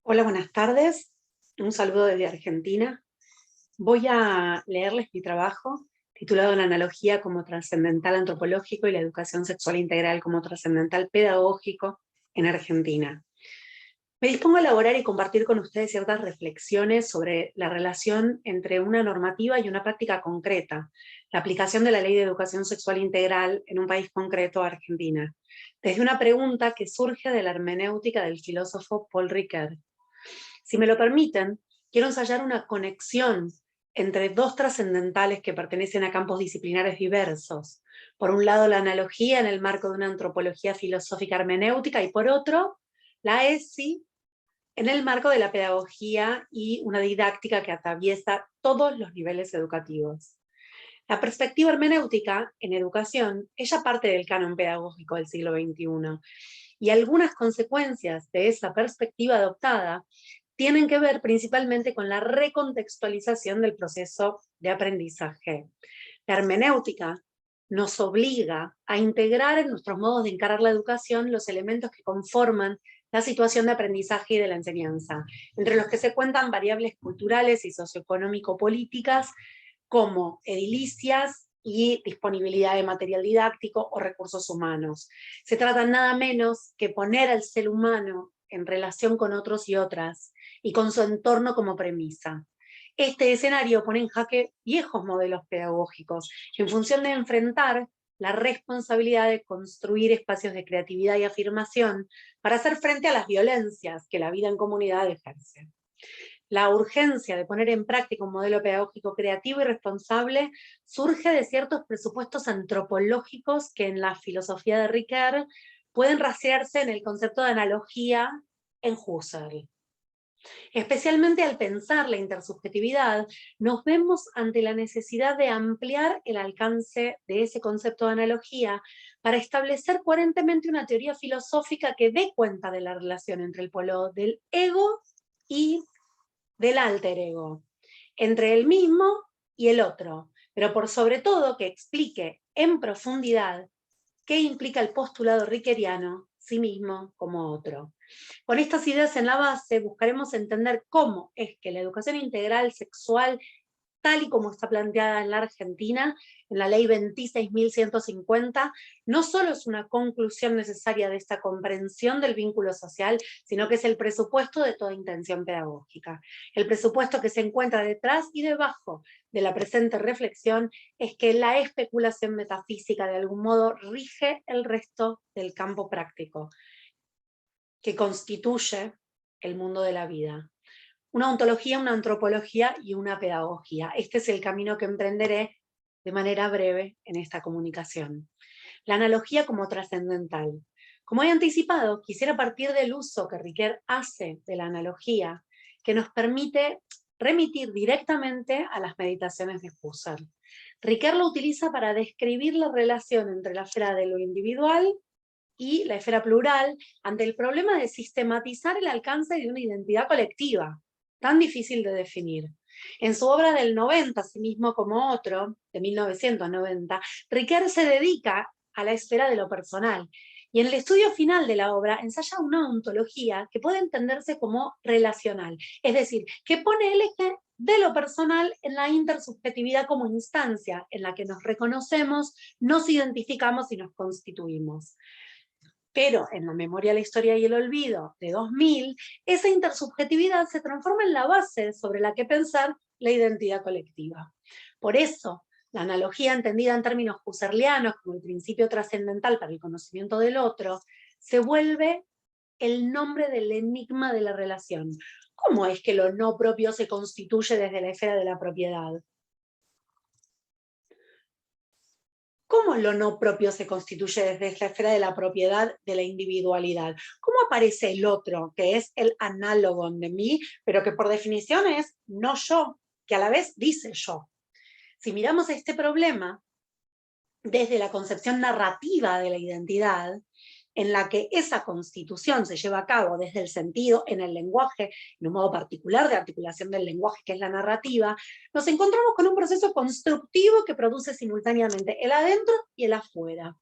Hola, buenas tardes. Un saludo desde Argentina. Voy a leerles mi trabajo titulado La analogía como trascendental antropológico y la educación sexual integral como trascendental pedagógico en Argentina. Me dispongo a elaborar y compartir con ustedes ciertas reflexiones sobre la relación entre una normativa y una práctica concreta, la aplicación de la Ley de Educación Sexual Integral en un país concreto, Argentina, desde una pregunta que surge de la hermenéutica del filósofo Paul Ricoeur. Si me lo permiten, quiero ensayar una conexión entre dos trascendentales que pertenecen a campos disciplinares diversos. Por un lado, la analogía en el marco de una antropología filosófica hermenéutica y por otro, la ESI en el marco de la pedagogía y una didáctica que atraviesa todos los niveles educativos. La perspectiva hermenéutica en educación es ya parte del canon pedagógico del siglo XXI y algunas consecuencias de esa perspectiva adoptada tienen que ver principalmente con la recontextualización del proceso de aprendizaje. La hermenéutica nos obliga a integrar en nuestros modos de encarar la educación los elementos que conforman la situación de aprendizaje y de la enseñanza, entre los que se cuentan variables culturales y socioeconómico-políticas como edilicias y disponibilidad de material didáctico o recursos humanos. Se trata nada menos que poner al ser humano en relación con otros y otras, y con su entorno como premisa. Este escenario pone en jaque viejos modelos pedagógicos, en función de enfrentar la responsabilidad de construir espacios de creatividad y afirmación para hacer frente a las violencias que la vida en comunidad ejerce. La urgencia de poner en práctica un modelo pedagógico creativo y responsable surge de ciertos presupuestos antropológicos que en la filosofía de Ricoeur pueden rastrearse en el concepto de analogía en Husserl. Especialmente al pensar la intersubjetividad, nos vemos ante la necesidad de ampliar el alcance de ese concepto de analogía para establecer coherentemente una teoría filosófica que dé cuenta de la relación entre el polo del ego y del alter ego, entre el mismo y el otro, pero por sobre todo que explique en profundidad qué implica el postulado rickeriano, sí mismo como otro. Con estas ideas en la base buscaremos entender cómo es que la educación integral sexual, tal y como está planteada en la Argentina, en la ley 26.150, no solo es una conclusión necesaria de esta comprensión del vínculo social, sino que es el presupuesto de toda intención pedagógica. El presupuesto que se encuentra detrás y debajo de la presente reflexión es que la especulación metafísica de algún modo rige el resto del campo práctico, que constituye el mundo de la vida. Una ontología, una antropología y una pedagogía. Este es el camino que emprenderé de manera breve en esta comunicación. La analogía como trascendental. Como he anticipado, quisiera partir del uso que Ricoeur hace de la analogía, que nos permite remitir directamente a las meditaciones de Husserl. Ricoeur lo utiliza para describir la relación entre la esfera de lo individual y la esfera plural ante el problema de sistematizar el alcance de una identidad colectiva, tan difícil de definir. En su obra del 90, asimismo como otro, de 1990, Ricoeur se dedica a la esfera de lo personal, y en el estudio final de la obra ensaya una ontología que puede entenderse como relacional, es decir, que pone el eje de lo personal en la intersubjetividad como instancia en la que nos reconocemos, nos identificamos y nos constituimos. Pero en La memoria, la historia y el olvido de 2000, esa intersubjetividad se transforma en la base sobre la que pensar la identidad colectiva. Por eso, la analogía entendida en términos husserlianos como el principio trascendental para el conocimiento del otro, se vuelve el nombre del enigma de la relación. ¿Cómo es que lo no propio se constituye desde la esfera de la propiedad? ¿Cómo lo no propio se constituye desde la esfera de la propiedad, de la individualidad? ¿Cómo aparece el otro, que es el análogo de mí, pero que por definición es no yo, que a la vez dice yo? Si miramos este problema desde la concepción narrativa de la identidad, en la que esa constitución se lleva a cabo desde el sentido, en el lenguaje, en un modo particular de articulación del lenguaje que es la narrativa, nos encontramos con un proceso constructivo que produce simultáneamente el adentro y el afuera.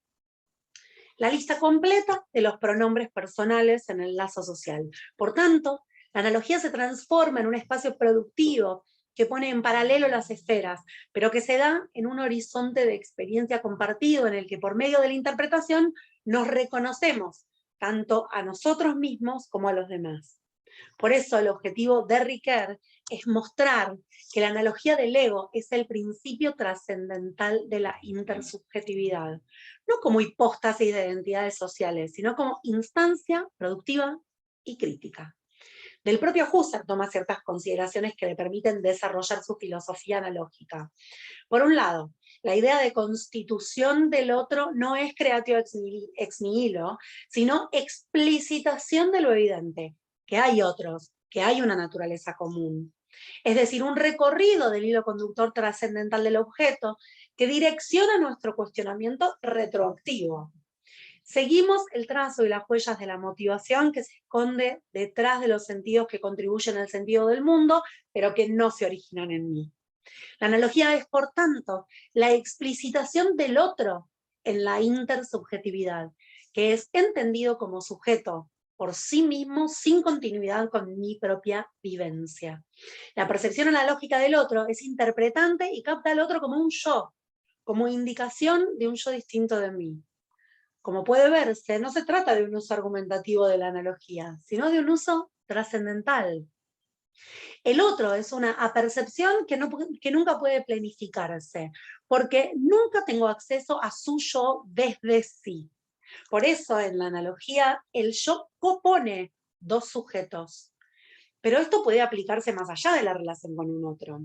La lista completa de los pronombres personales en el lazo social. Por tanto, La analogía se transforma en un espacio productivo que pone en paralelo las esferas, pero que se da en un horizonte de experiencia compartido en el que por medio de la interpretación nos reconocemos tanto a nosotros mismos como a los demás. Por eso el objetivo de Ricoeur es mostrar que la analogía del ego es el principio trascendental de la intersubjetividad, no como hipóstasis de identidades sociales, sino como instancia productiva y crítica. Del propio Husserl toma ciertas consideraciones que le permiten desarrollar su filosofía analógica. Por un lado, la idea de constitución del otro no es creatio ex nihilo, sino explicitación de lo evidente, que hay otros, que hay una naturaleza común. Es decir, un recorrido del hilo conductor trascendental del objeto que direcciona nuestro cuestionamiento retroactivo. Seguimos el trazo y las huellas de la motivación que se esconde detrás de los sentidos que contribuyen al sentido del mundo, pero que no se originan en mí. La analogía es, por tanto, la explicitación del otro en la intersubjetividad, que es entendido como sujeto por sí mismo sin continuidad con mi propia vivencia. La percepción analógica del otro es interpretante y capta al otro como un yo, como indicación de un yo distinto de mí. Como puede verse, no se trata de un uso argumentativo de la analogía, sino de un uso trascendental. El otro es una apercepción que nunca puede planificarse, porque nunca tengo acceso a su yo desde sí. Por eso en la analogía el yo copone dos sujetos. Pero esto puede aplicarse más allá de la relación con un otro,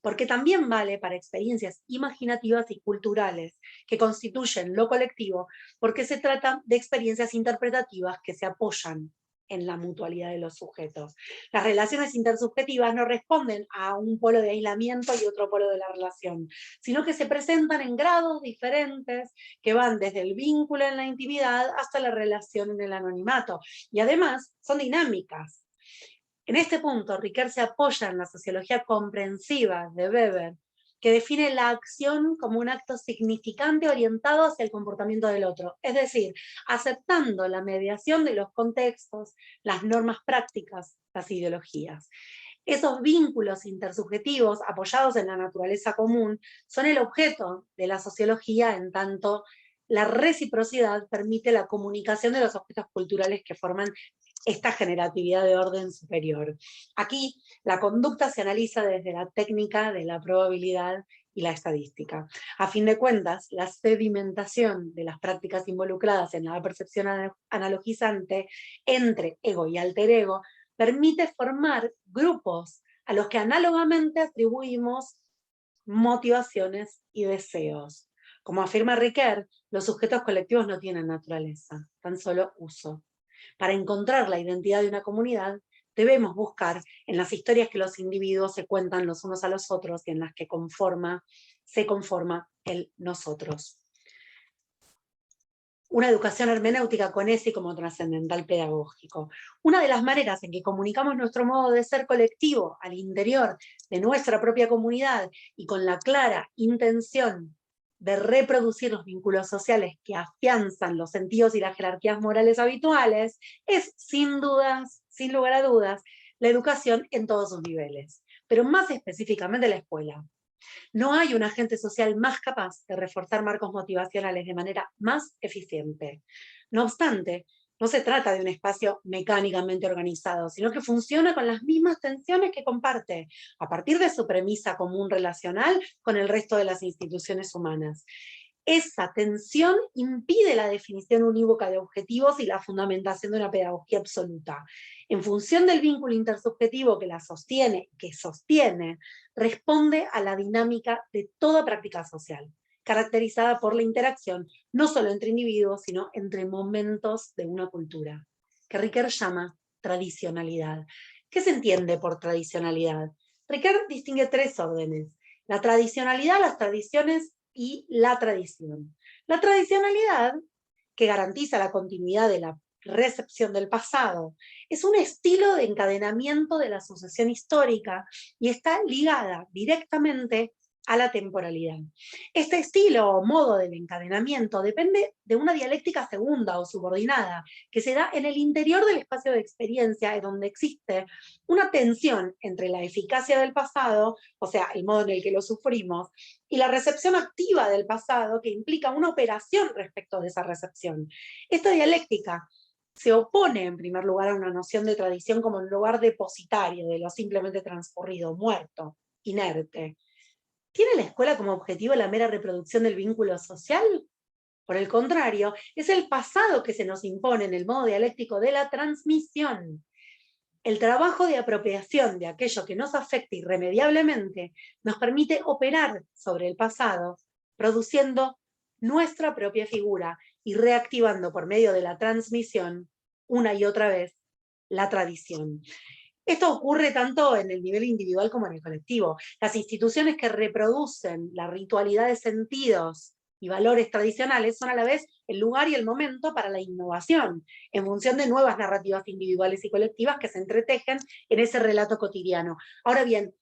porque también vale para experiencias imaginativas y culturales que constituyen lo colectivo, porque se trata de experiencias interpretativas que se apoyan en la mutualidad de los sujetos. Las relaciones intersubjetivas no responden a un polo de aislamiento y otro polo de la relación, sino que se presentan en grados diferentes que van desde el vínculo en la intimidad hasta la relación en el anonimato, y además son dinámicas. En este punto, Ricoeur se apoya en la sociología comprensiva de Weber, que define la acción como un acto significante orientado hacia el comportamiento del otro, es decir, aceptando la mediación de los contextos, las normas prácticas, las ideologías. Esos vínculos intersubjetivos apoyados en la naturaleza común son el objeto de la sociología, en tanto la reciprocidad permite la comunicación de los objetos culturales que forman esta generatividad de orden superior. Aquí la conducta se analiza desde la técnica de la probabilidad y la estadística. A fin de cuentas, la sedimentación de las prácticas involucradas en la percepción analogizante entre ego y alter ego permite formar grupos a los que análogamente atribuimos motivaciones y deseos. Como afirma Ricoeur, los sujetos colectivos no tienen naturaleza, tan solo uso. Para encontrar la identidad de una comunidad, debemos buscar en las historias que los individuos se cuentan los unos a los otros y en las que se conforma el nosotros. Una educación hermenéutica con ese como trascendental pedagógico. Una de las maneras en que comunicamos nuestro modo de ser colectivo al interior de nuestra propia comunidad y con la clara intención de reproducir los vínculos sociales que afianzan los sentidos y las jerarquías morales habituales, es sin dudas, sin lugar a dudas, la educación en todos sus niveles, pero más específicamente la escuela. No hay un agente social más capaz de reforzar marcos motivacionales de manera más eficiente. No obstante, no se trata de un espacio mecánicamente organizado, sino que funciona con las mismas tensiones que comparte, a partir de su premisa común relacional con el resto de las instituciones humanas. Esa tensión impide la definición unívoca de objetivos y la fundamentación de una pedagogía absoluta. En función del vínculo intersubjetivo que la sostiene, responde a la dinámica de toda práctica social, caracterizada por la interacción no solo entre individuos, sino entre momentos de una cultura, que Ricoeur llama tradicionalidad. ¿Qué se entiende por tradicionalidad? Ricoeur distingue tres órdenes: la tradicionalidad, las tradiciones y la tradición. La tradicionalidad, que garantiza la continuidad de la recepción del pasado, es un estilo de encadenamiento de la sucesión histórica y está ligada directamente a la temporalidad. Este estilo o modo del encadenamiento depende de una dialéctica segunda o subordinada, que se da en el interior del espacio de experiencia, donde existe una tensión entre la eficacia del pasado, o sea, el modo en el que lo sufrimos, y la recepción activa del pasado, que implica una operación respecto de esa recepción. Esta dialéctica se opone, en primer lugar, a una noción de tradición como un lugar depositario de lo simplemente transcurrido, muerto, inerte. ¿Tiene la escuela como objetivo la mera reproducción del vínculo social? Por el contrario, es el pasado que se nos impone en el modo dialéctico de la transmisión. El trabajo de apropiación de aquello que nos afecta irremediablemente nos permite operar sobre el pasado, produciendo nuestra propia figura y reactivando por medio de la transmisión, una y otra vez, la tradición. Esto ocurre tanto en el nivel individual como en el colectivo. Las instituciones que reproducen la ritualidad de sentidos y valores tradicionales son a la vez el lugar y el momento para la innovación, en función de nuevas narrativas individuales y colectivas que se entretejen en ese relato cotidiano. Ahora bien,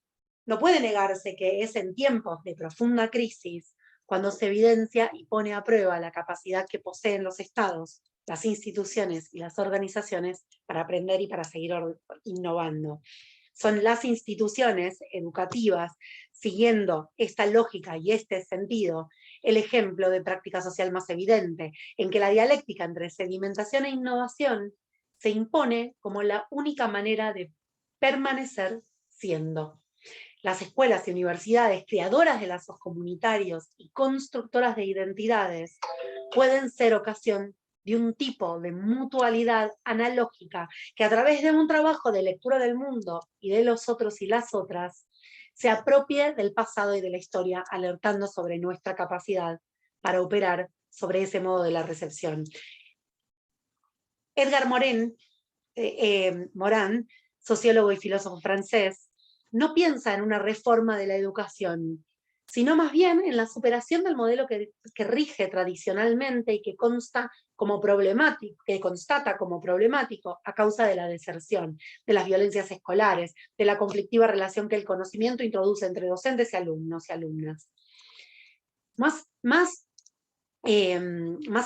no puede negarse que es en tiempos de profunda crisis cuando se evidencia y pone a prueba la capacidad que poseen los estados, las instituciones y las organizaciones para aprender y para seguir innovando. Son las instituciones educativas, siguiendo esta lógica y este sentido, el ejemplo de práctica social más evidente, en que la dialéctica entre sedimentación e innovación se impone como la única manera de permanecer siendo. Las escuelas y universidades, creadoras de lazos comunitarios y constructoras de identidades, pueden ser ocasión de un tipo de mutualidad analógica que a través de un trabajo de lectura del mundo y de los otros y las otras, se apropie del pasado y de la historia, alertando sobre nuestra capacidad para operar sobre ese modo de la recepción. Edgar Morin, sociólogo y filósofo francés, no piensa en una reforma de la educación, sino más bien en la superación del modelo que rige tradicionalmente y que constata como problemático a causa de la deserción, de las violencias escolares, de la conflictiva relación que el conocimiento introduce entre docentes y alumnos y alumnas. Más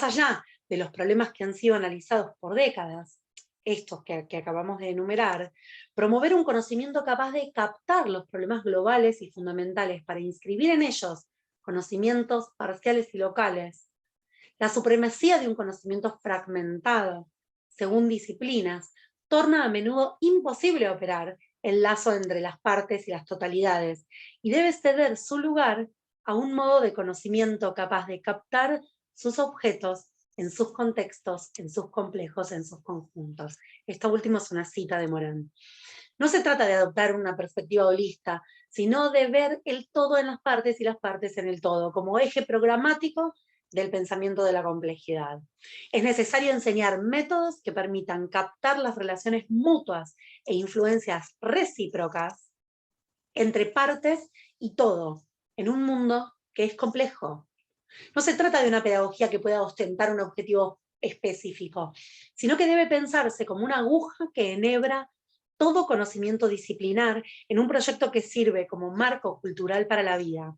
allá de los problemas que han sido analizados por décadas, estos que acabamos de enumerar, promover un conocimiento capaz de captar los problemas globales y fundamentales para inscribir en ellos conocimientos parciales y locales, la supremacía de un conocimiento fragmentado, según disciplinas, torna a menudo imposible operar el lazo entre las partes y las totalidades, y debe ceder su lugar a un modo de conocimiento capaz de captar sus objetos en sus contextos, en sus complejos, en sus conjuntos. Esto último es una cita de Morin. No se trata de adoptar una perspectiva holista, sino de ver el todo en las partes y las partes en el todo, como eje programático del pensamiento de la complejidad. Es necesario enseñar métodos que permitan captar las relaciones mutuas e influencias recíprocas entre partes y todo, en un mundo que es complejo. No se trata de una pedagogía que pueda ostentar un objetivo específico, sino que debe pensarse como una aguja que enhebra todo conocimiento disciplinar en un proyecto que sirve como marco cultural para la vida.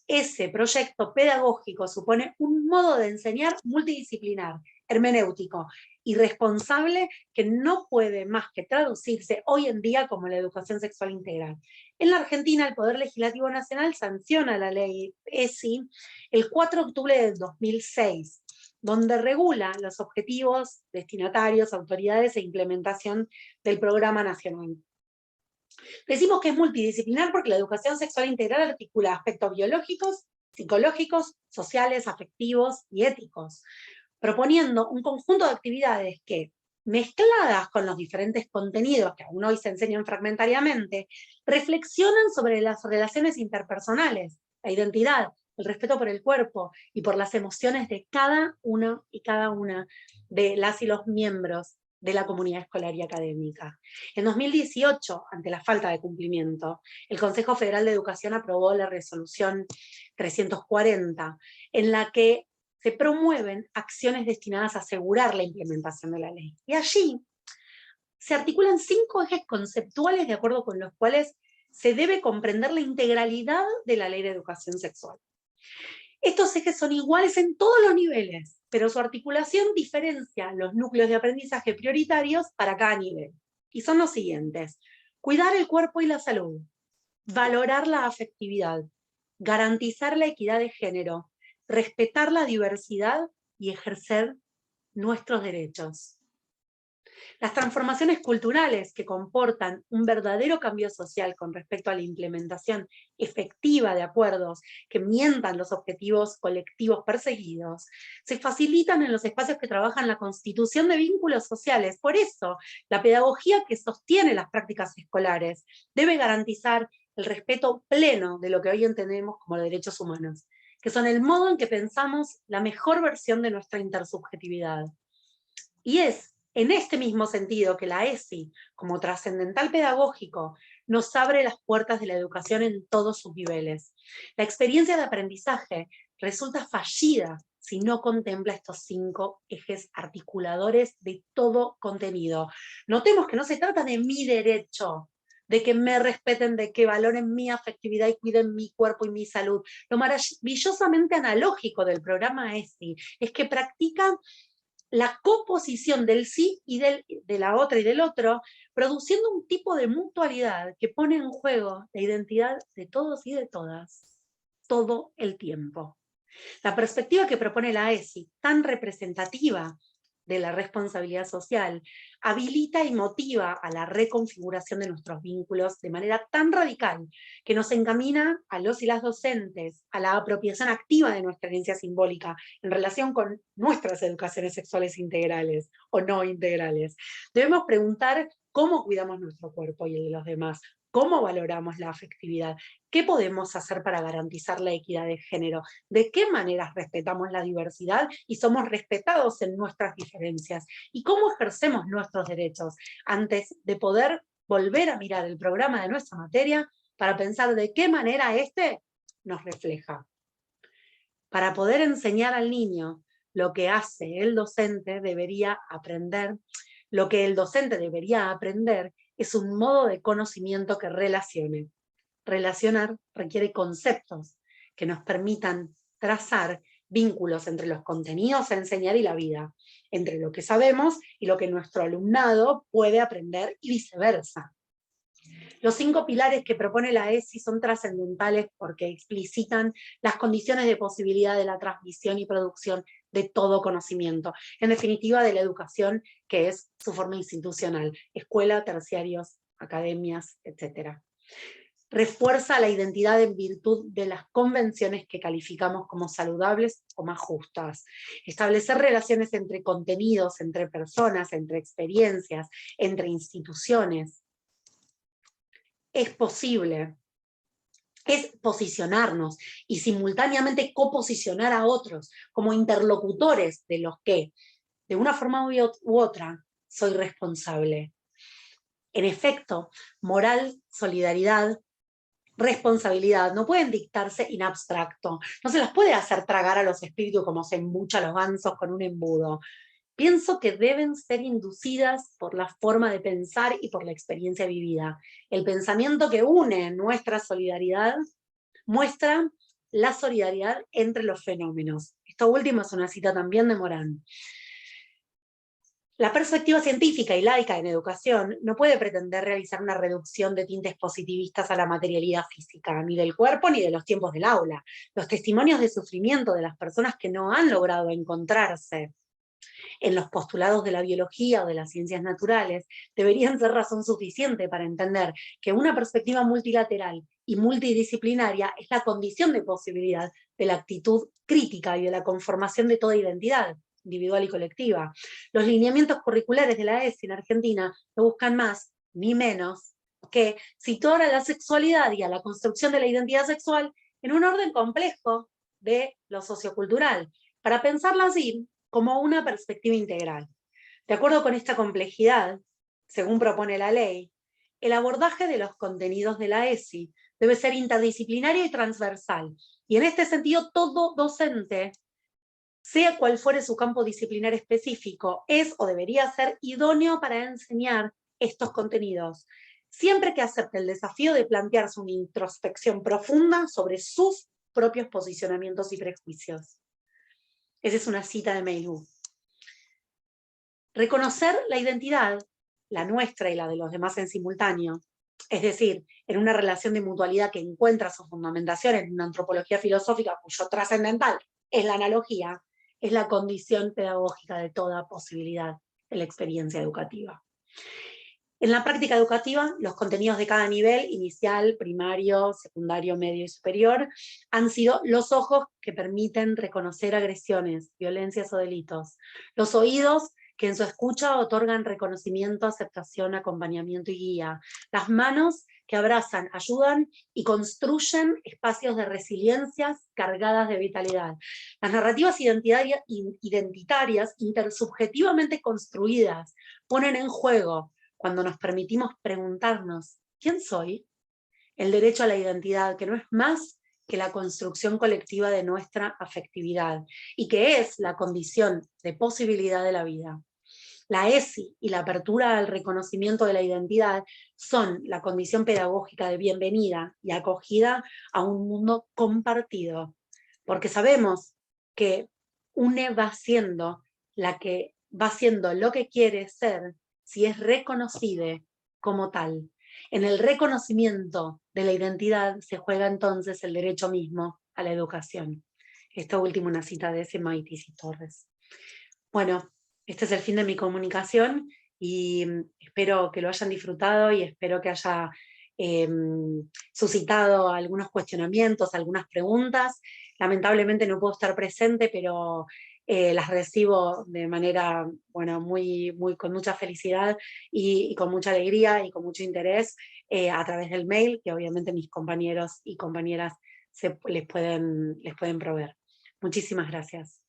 Ese proyecto pedagógico supone un modo de enseñar multidisciplinar, hermenéutico y responsable que no puede más que traducirse hoy en día como la educación sexual integral. En la Argentina, el Poder Legislativo Nacional sanciona la ley ESI el 4 de octubre de 2006, donde regula los objetivos, destinatarios, autoridades e implementación del programa nacional. Decimos que es multidisciplinar porque la educación sexual integral articula aspectos biológicos, psicológicos, sociales, afectivos y éticos, proponiendo un conjunto de actividades que, mezcladas con los diferentes contenidos que aún hoy se enseñan fragmentariamente, reflexionan sobre las relaciones interpersonales, la identidad, el respeto por el cuerpo y por las emociones de cada uno y cada una de las y los miembros de la comunidad escolar y académica. En 2018, ante la falta de cumplimiento, el Consejo Federal de Educación aprobó la resolución 340, en la que se promueven acciones destinadas a asegurar la implementación de la ley. Y allí se articulan 5 ejes conceptuales de acuerdo con los cuales se debe comprender la integralidad de la ley de educación sexual. Estos ejes son iguales en todos los niveles, pero su articulación diferencia los núcleos de aprendizaje prioritarios para cada nivel. Y son los siguientes: cuidar el cuerpo y la salud, valorar la afectividad, garantizar la equidad de género, respetar la diversidad y ejercer nuestros derechos. Las transformaciones culturales que comportan un verdadero cambio social con respecto a la implementación efectiva de acuerdos que mientan los objetivos colectivos perseguidos, se facilitan en los espacios que trabajan la constitución de vínculos sociales. Por eso, la pedagogía que sostiene las prácticas escolares debe garantizar el respeto pleno de lo que hoy entendemos como derechos humanos, que son el modo en que pensamos la mejor versión de nuestra intersubjetividad. Y es en este mismo sentido que la ESI, como trascendental pedagógico, nos abre las puertas de la educación en todos sus niveles. La experiencia de aprendizaje resulta fallida si no contempla estos 5 ejes articuladores de todo contenido. Notemos que no se trata de mi derecho, de que me respeten, de que valoren mi afectividad y cuiden mi cuerpo y mi salud. Lo maravillosamente analógico del programa ESI es que practican la coposición del sí y de la otra y del otro, produciendo un tipo de mutualidad que pone en juego la identidad de todos y de todas, todo el tiempo. La perspectiva que propone la ESI, tan representativa de la responsabilidad social, habilita y motiva a la reconfiguración de nuestros vínculos de manera tan radical que nos encamina a los y las docentes a la apropiación activa de nuestra herencia simbólica en relación con nuestras educaciones sexuales integrales o no integrales. Debemos preguntar cómo cuidamos nuestro cuerpo y el de los demás, cómo valoramos la afectividad, qué podemos hacer para garantizar la equidad de género, de qué maneras respetamos la diversidad y somos respetados en nuestras diferencias, y cómo ejercemos nuestros derechos, antes de poder volver a mirar el programa de nuestra materia para pensar de qué manera este nos refleja. Para poder enseñar al niño lo que hace el docente, debería aprender, lo que el docente debería aprender es un modo de conocimiento que relacione. Relacionar requiere conceptos que nos permitan trazar vínculos entre los contenidos a enseñar y la vida, entre lo que sabemos y lo que nuestro alumnado puede aprender y viceversa. Los 5 pilares que propone la ESI son trascendentales porque explicitan las condiciones de posibilidad de la transmisión y producción de todo conocimiento, en definitiva de la educación, que es su forma institucional, escuela, terciarios, academias, etc. Refuerza la identidad en virtud de las convenciones que calificamos como saludables o más justas. Establecer relaciones entre contenidos, entre personas, entre experiencias, entre instituciones. Es posible. Es posicionarnos y simultáneamente coposicionar a otros como interlocutores de los que, de una forma u otra, soy responsable. En efecto, moral, solidaridad, responsabilidad no pueden dictarse in abstracto, no se las puede hacer tragar a los espíritus como se embucha a los gansos con un embudo. Pienso que deben ser inducidas por la forma de pensar y por la experiencia vivida. El pensamiento que une nuestra solidaridad muestra la solidaridad entre los fenómenos. Esto último es una cita también de Morán. La perspectiva científica y laica en educación no puede pretender realizar una reducción de tintes positivistas a la materialidad física, ni del cuerpo ni de los tiempos del aula. Los testimonios de sufrimiento de las personas que no han logrado encontrarse en los postulados de la biología o de las ciencias naturales deberían ser razón suficiente para entender que una perspectiva multilateral y multidisciplinaria es la condición de posibilidad de la actitud crítica y de la conformación de toda identidad individual y colectiva. Los lineamientos curriculares de la ESI en Argentina no buscan más ni menos que situar a la sexualidad y a la construcción de la identidad sexual en un orden complejo de lo sociocultural, para pensarla así como una perspectiva integral. De acuerdo con esta complejidad, según propone la ley, el abordaje de los contenidos de la ESI debe ser interdisciplinario y transversal, y en este sentido todo docente, sea cual fuere su campo disciplinar específico, es o debería ser idóneo para enseñar estos contenidos, siempre que acepte el desafío de plantearse una introspección profunda sobre sus propios posicionamientos y prejuicios. Esa es una cita de Mei Lu. Reconocer la identidad, la nuestra y la de los demás en simultáneo, es decir, en una relación de mutualidad que encuentra su fundamentación en una antropología filosófica cuyo trascendental es la analogía, es la condición pedagógica de toda posibilidad de la experiencia educativa. En la práctica educativa, los contenidos de cada nivel, inicial, primario, secundario, medio y superior, han sido los ojos que permiten reconocer agresiones, violencias o delitos, los oídos que en su escucha otorgan reconocimiento, aceptación, acompañamiento y guía, las manos que abrazan, ayudan y construyen espacios de resiliencias cargadas de vitalidad. Las narrativas identitarias intersubjetivamente construidas ponen en juego, cuando nos permitimos preguntarnos, ¿quién soy? El derecho a la identidad, que no es más que la construcción colectiva de nuestra afectividad, y que es la condición de posibilidad de la vida. La ESI y la apertura al reconocimiento de la identidad son la condición pedagógica de bienvenida y acogida a un mundo compartido, porque sabemos que UNE va siendo lo que quiere ser si es reconocida como tal. En el reconocimiento de la identidad se juega entonces el derecho mismo a la educación. Esto último, una cita de ese Maitisi Torres. Bueno, este es el fin de mi comunicación y espero que lo hayan disfrutado y espero que haya suscitado algunos cuestionamientos, algunas preguntas. Lamentablemente no puedo estar presente, pero las recibo de manera, bueno, con mucha felicidad y con mucha alegría y con mucho interés a través del mail, que obviamente mis compañeros y compañeras les pueden proveer. Muchísimas gracias.